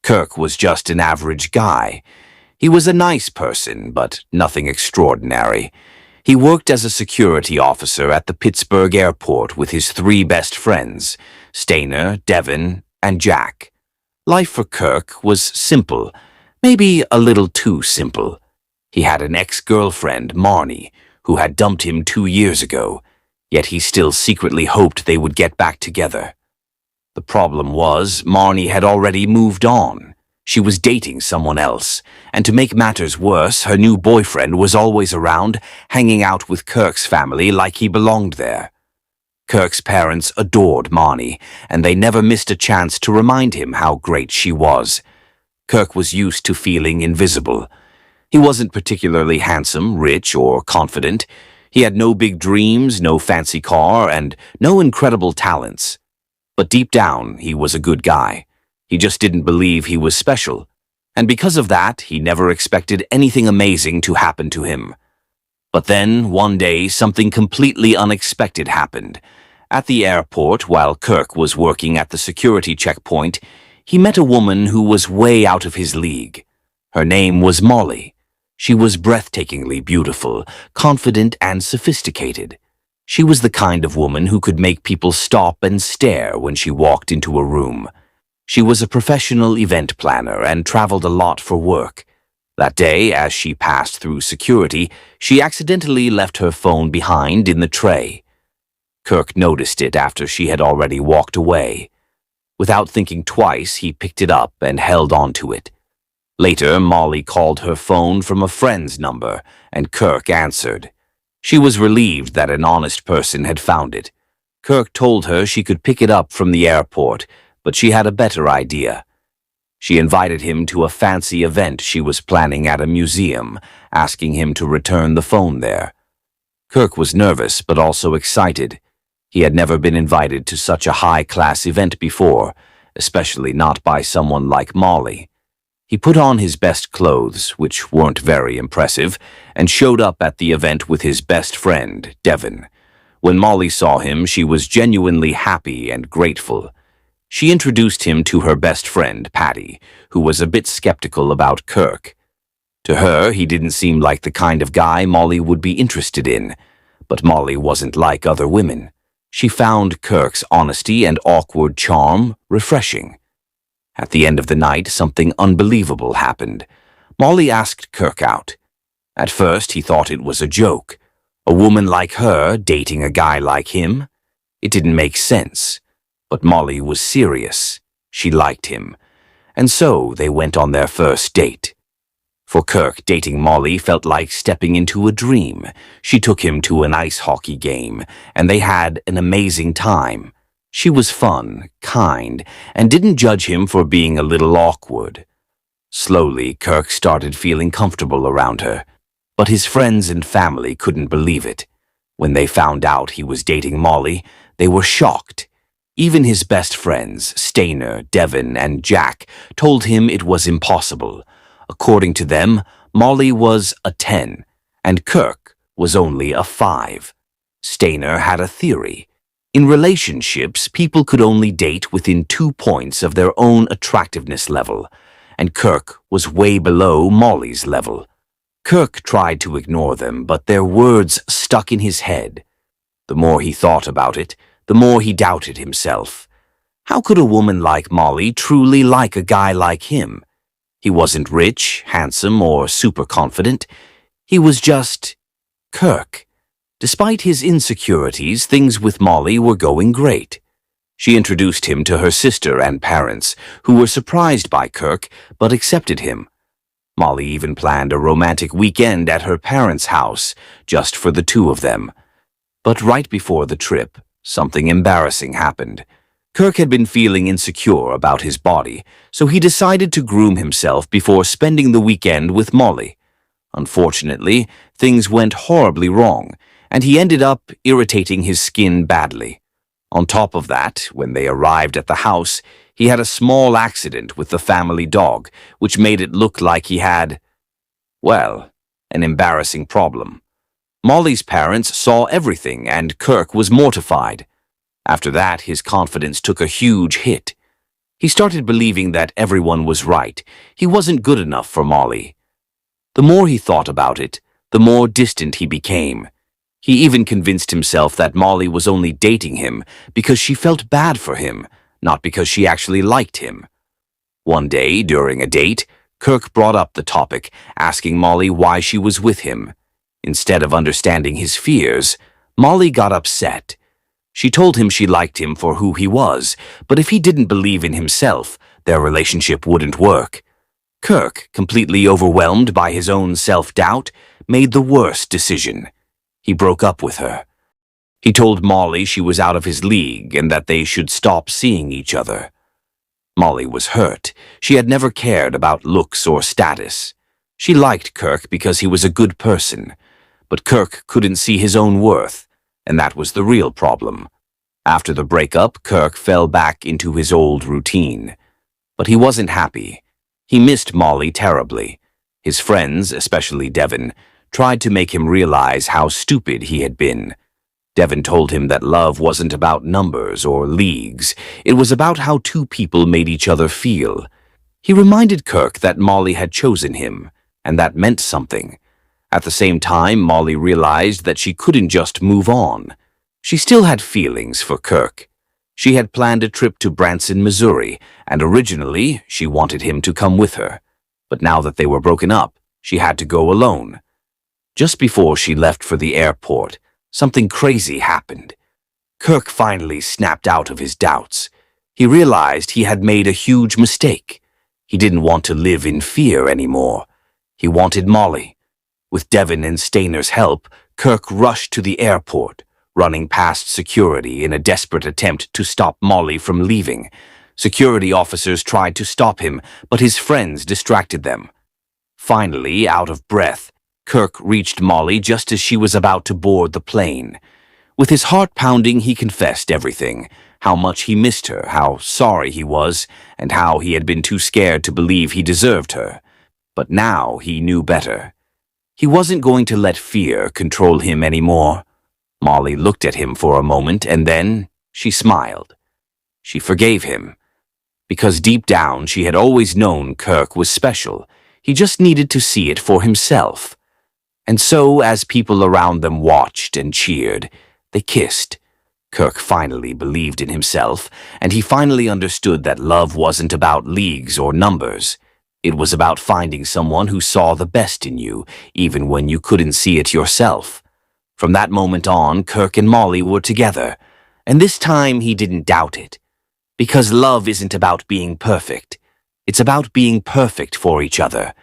Kirk was just an average guy. He was a nice person, but nothing extraordinary. He worked as a security officer at the Pittsburgh airport with his three best friends, Stainer, Devon, and Jack. Life for Kirk was simple, maybe a little too simple. He had an ex-girlfriend, Marnie, who had dumped him 2 years ago, yet he still secretly hoped they would get back together. The problem was, Marnie had already moved on. She was dating someone else, and to make matters worse, her new boyfriend was always around, hanging out with Kirk's family like he belonged there. Kirk's parents adored Marnie, and they never missed a chance to remind him how great she was. Kirk was used to feeling invisible. He wasn't particularly handsome, rich, or confident. He had no big dreams, no fancy car, and no incredible talents. But deep down, he was a good guy. He just didn't believe he was special, and because of that, he never expected anything amazing to happen to him. But then, one day, something completely unexpected happened. At the airport, while Kirk was working at the security checkpoint, he met a woman who was way out of his league. Her name was Molly. She was breathtakingly beautiful, confident, and sophisticated. She was the kind of woman who could make people stop and stare when she walked into a room. She was a professional event planner and traveled a lot for work. That day, as she passed through security, she accidentally left her phone behind in the tray. Kirk noticed it after she had already walked away. Without thinking twice, he picked it up and held on to it. Later, Molly called her phone from a friend's number, and Kirk answered. She was relieved that an honest person had found it. Kirk told her she could pick it up from the airport, but she had a better idea. She invited him to a fancy event she was planning at a museum, asking him to return the phone there. Kirk was nervous but also excited. He had never been invited to such a high-class event before, especially not by someone like Molly. He put on his best clothes, which weren't very impressive, and showed up at the event with his best friend, Devon. When Molly saw him, she was genuinely happy and grateful. She introduced him to her best friend, Patty, who was a bit skeptical about Kirk. To her, he didn't seem like the kind of guy Molly would be interested in. But Molly wasn't like other women. She found Kirk's honesty and awkward charm refreshing. At the end of the night, something unbelievable happened. Molly asked Kirk out. At first, he thought it was a joke. A woman like her dating a guy like him? It didn't make sense. But Molly was serious. She liked him. And so they went on their first date. For Kirk, dating Molly felt like stepping into a dream. She took him to an ice hockey game, and they had an amazing time. She was fun, kind, and didn't judge him for being a little awkward. Slowly, Kirk started feeling comfortable around her, but his friends and family couldn't believe it. When they found out he was dating Molly, they were shocked. Even his best friends, Stainer, Devon, and Jack, told him it was impossible. According to them, Molly was a 10, and Kirk was only a 5. Stainer had a theory. In relationships, people could only date within 2 points of their own attractiveness level, and Kirk was way below Molly's level. Kirk tried to ignore them, but their words stuck in his head. The more he thought about it, the more he doubted himself. How could a woman like Molly truly like a guy like him? He wasn't rich, handsome, or super confident. He was just Kirk. Despite his insecurities, things with Molly were going great. She introduced him to her sister and parents, who were surprised by Kirk but accepted him. Molly even planned a romantic weekend at her parents' house, just for the two of them. But right before the trip, something embarrassing happened. Kirk had been feeling insecure about his body, so he decided to groom himself before spending the weekend with Molly. Unfortunately, things went horribly wrong, and he ended up irritating his skin badly. On top of that, when they arrived at the house, he had a small accident with the family dog, which made it look like he had, well, an embarrassing problem. Molly's parents saw everything, and Kirk was mortified. After that, his confidence took a huge hit. He started believing that everyone was right. He wasn't good enough for Molly. The more he thought about it, the more distant he became. He even convinced himself that Molly was only dating him because she felt bad for him, not because she actually liked him. One day, during a date, Kirk brought up the topic, asking Molly why she was with him. Instead of understanding his fears, Molly got upset. She told him she liked him for who he was, but if he didn't believe in himself, their relationship wouldn't work. Kirk, completely overwhelmed by his own self-doubt, made the worst decision. He broke up with her. He told Molly she was out of his league and that they should stop seeing each other. Molly was hurt. She had never cared about looks or status. She liked Kirk because he was a good person, but Kirk couldn't see his own worth, and that was the real problem. After the breakup, Kirk fell back into his old routine. But he wasn't happy. He missed Molly terribly. His friends, especially Devin, tried to make him realize how stupid he had been. Devin told him that love wasn't about numbers or leagues. It was about how two people made each other feel. He reminded Kirk that Molly had chosen him, and that meant something. At the same time, Molly realized that she couldn't just move on. She still had feelings for Kirk. She had planned a trip to Branson, Missouri, and originally she wanted him to come with her. But now that they were broken up, she had to go alone. Just before she left for the airport, something crazy happened. Kirk finally snapped out of his doubts. He realized he had made a huge mistake. He didn't want to live in fear anymore. He wanted Molly. With Devin and Stainer's help, Kirk rushed to the airport, running past security in a desperate attempt to stop Molly from leaving. Security officers tried to stop him, but his friends distracted them. Finally, out of breath, Kirk reached Molly just as she was about to board the plane. With his heart pounding, he confessed everything, how much he missed her, how sorry he was, and how he had been too scared to believe he deserved her. But now he knew better. He wasn't going to let fear control him anymore. Molly looked at him for a moment, and then she smiled. She forgave him. Because deep down she had always known Kirk was special. He just needed to see it for himself. And so, as people around them watched and cheered, they kissed. Kirk finally believed in himself, and he finally understood that love wasn't about leagues or numbers. It was about finding someone who saw the best in you, even when you couldn't see it yourself. From that moment on, Kirk and Molly were together, and this time he didn't doubt it. Because love isn't about being perfect. It's about being perfect for each other.